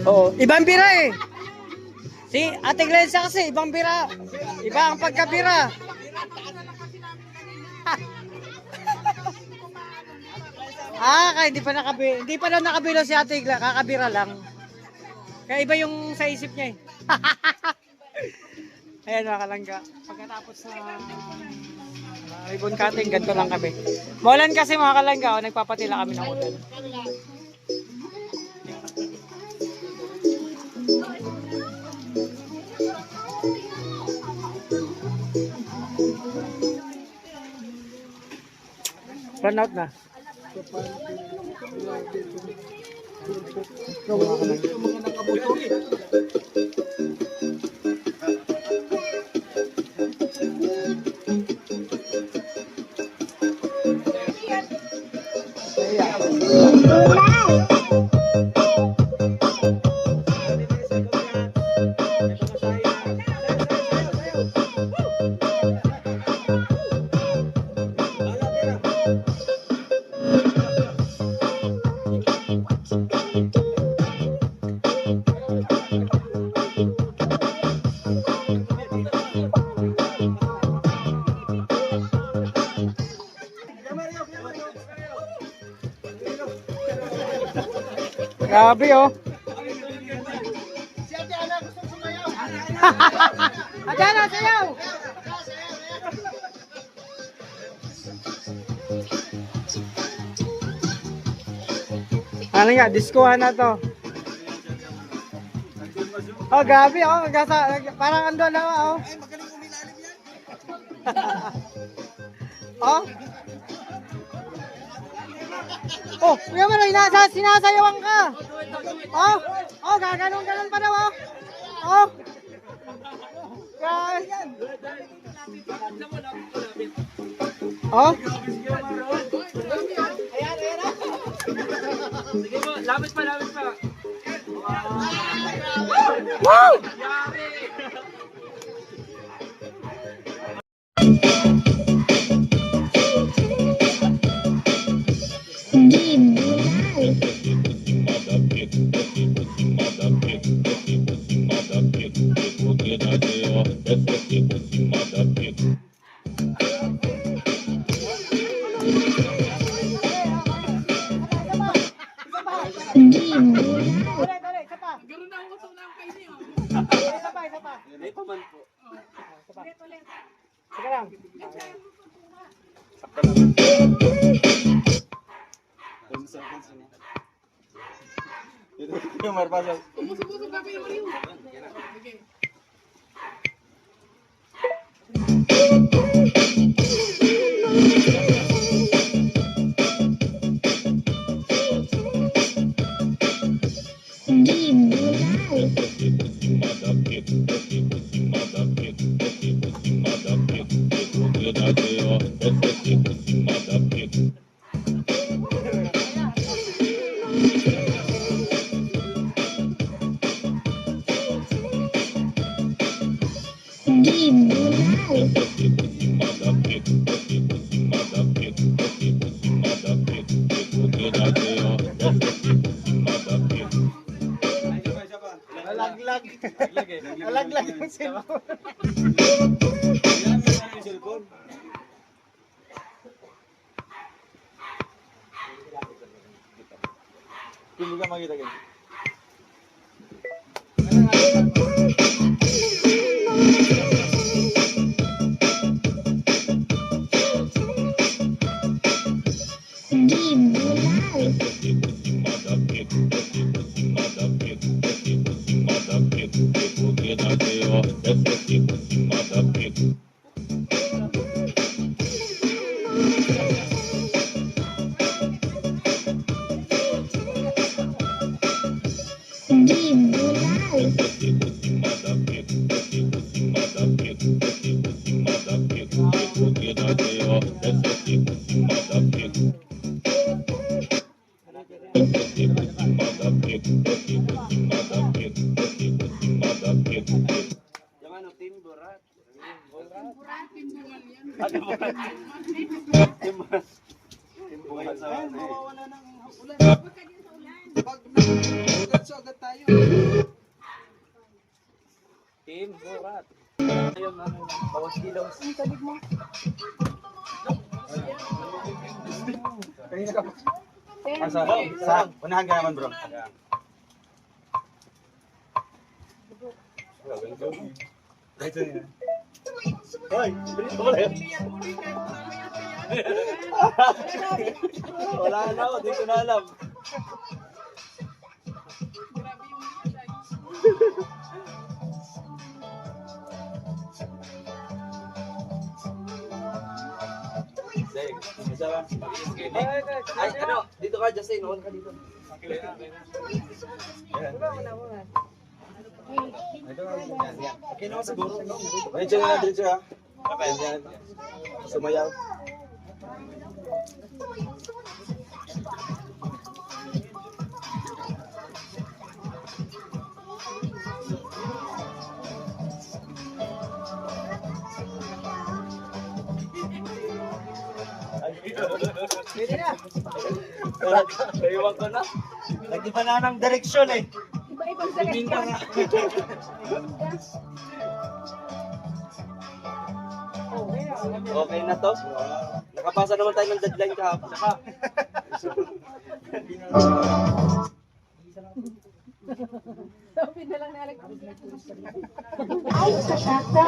Oo, ibang bira eh. Si Ate Glenza kasi, ibang bira. Iba ang pagkabira. Kaya hindi pa daw nakabilo si Ate Glenza, kakabira lang. Kaya iba yung sa isip niya eh. Ayan mga kalangga. Pagkatapos na ribbon cutting, ganito lang kami. Maulan kasi mga kalangga, nagpapatila kami ng ulan. Run out na. Grabe oh. Si Ate Ana gusto sumayaw. Ate Ana, sayaw! Ano nga, diskuhan na to. Oh, grabe oh. Parang ando na oh. Ay, magaling umilalim yan. Oh. Oh, kaya mo na sinasayawan ka. Oh, gaganon pa daw oh. Oh. Guys. Oh. Sige mo, lapit pa. Woo! Garo na ako na ang kayo niyo. Isa pa. Ay, paman po. Sige lang. Umusok-usok pa kayo Mario. Okay. Alaglag yung cellphone. Hindi ka makita ganyan. Yung ano, Team Borat. Ano ba? Diretso agad tayo. Team, burat. Ayun, bawas kilos. Kanina ka pa. Sa, unahan ka naman bro. Dito niya. Hoy, bilis mo lang. Wala na ako, di ko na alam. Ay, ano, dito ka, Justin, huwag ka dito. Okay na siguro. Medyo na dito ha. Sumayaw. Pwede na. Naiwan ko na. Nag-iba na ng direksyon eh. Iba-ibang direksyon. Okay na to. Nakapasa naman tayo ng deadline kahapon. Sabi na lang na Alex. Ay, pataka.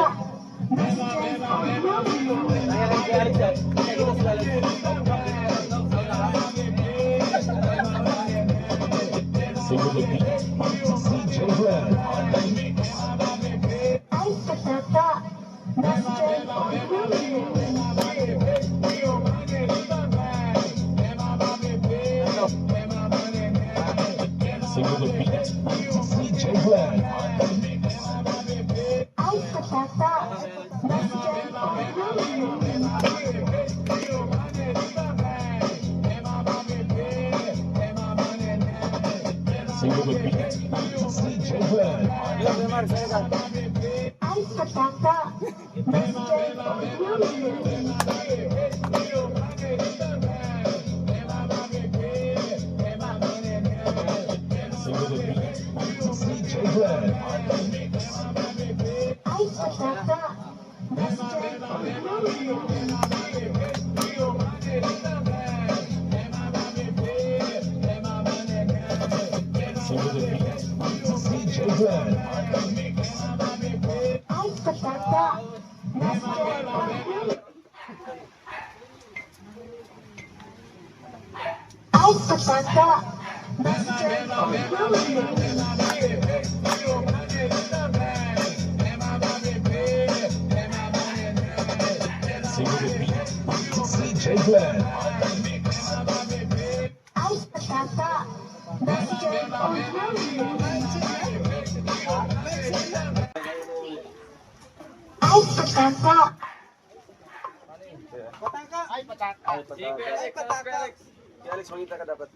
Alex, magkita ka dapat.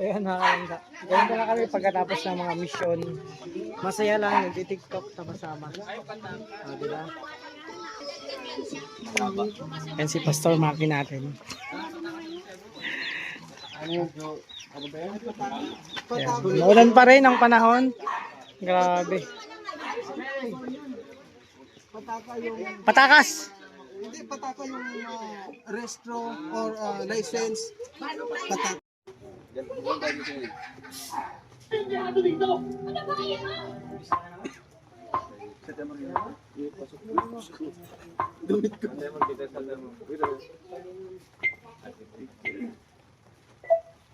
Ayan, nakakalangga. Ganito na kami pagkatapos ng mga mission. Masaya lang, nagti-tiktok sama-sama. Diba? Yan si Pastor Maki natin. Ayan. Maulan pa rin ang panahon. Grabe. Patakas! Hindi, pataka yung restro or license. Pataka. Hindi ako dito. Ano ba yan?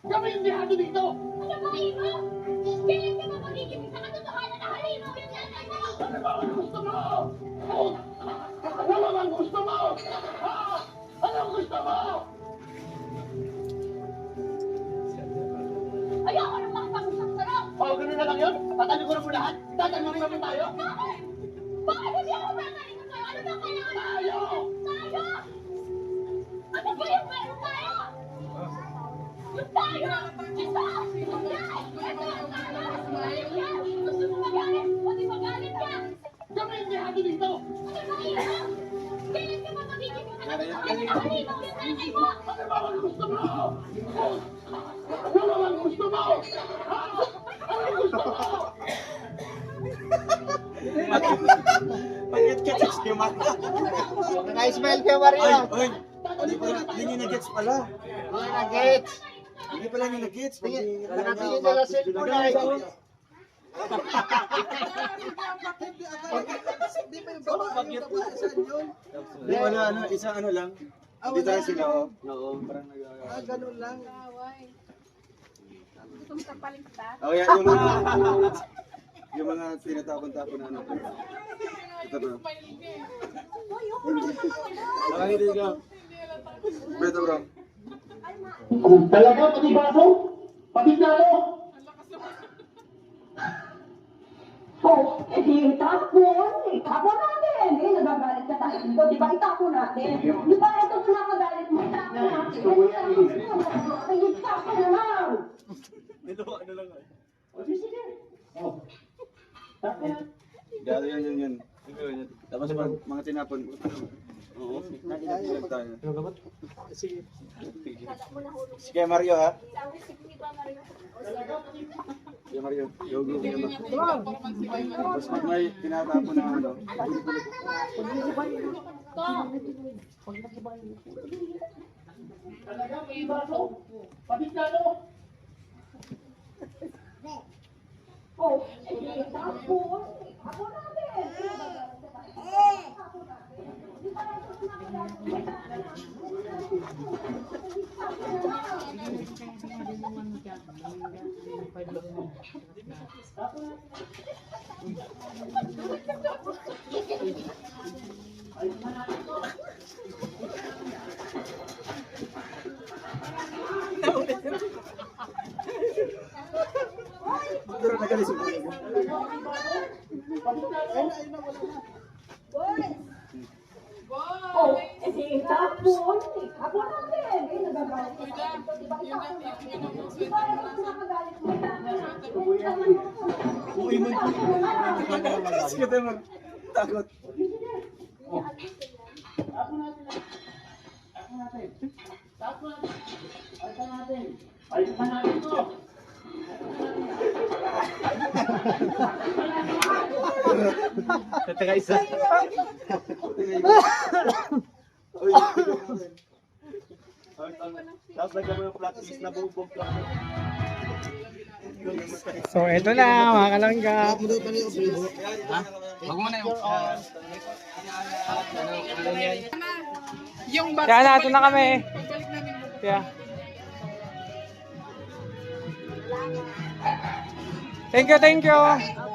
Kami hindi ako dito. Ano ba yan? Kailan ka ba magiging sa katotohanan na halimaw yung nanay mo? Ano ba ang gusto mo? Ano ba ang gusto mo? Ha? Ano ang gusto mo? Ayoko nang makipag-usap sa'yo. Ganun na lang yun? Tatanong ko na po lahat? Tatanungin namin tayo? Bakit? Bakit hindi ako tatalikod sa'yo? Ano ba kailangan Tayo! tayo? Ano ba yung meron tayo? Yung tayo! Ito! Ito yung tayo! Gusto mo magalit? Pati magalit ka! Kami hindi ako dito. Ano ba yan? Kailan ka ba magiging sa katotohanan na halimaw yung nanay mo? Ano ba ang gusto mo? Ano ba ang gusto mo? Ha? Ano ang gusto mo? Pag-get-gets kayo, Mario. Naka-smile kayo, Mario. Oy, hindi niyo na-gets pala. Hindi na gets. Hindi pala niyo na-gets. Nakatingin na lang cellphone na eh. Hindi wala, isang ano lang. Hindi tayo sila, oh. Oo, parang Ganun lang. Oh, yan, yung mga tinatapon-tapon na ano. Ito bro. Nakangiti ka. Beto bro. Talaga, pati baso? Pati plano? Oh, edi itapon natin. Nagagalit na tayo dito. Di ba itapon natin? Di ba ito nakagalit mo? Itapon natin. Ay, itapon na lang. Ito, ano lang. Sige. Gado yan. Tapos mga tinapon. Oo, nagbilag tayo. Sige Mario ha. Sige Mario, go. Tapos pag may tinatapon na ano. Talaga, pati baso? Pati plano? Oh, edi itapon natin. Di ba ito nakagalit mo? Pero nagalis mo. Oh, edi itapon natin. Nagagalit na tayo dito. Di ba itapon natin? Di ba ito nakagalit mo? Sige tayo takot. Alisan natin to. Tataka isa. Uy, tapos lagyan mo yung practice na bubog ka. So, ito na mga kalangga. Yung Kaya natin na kami. Kaya. Thank you.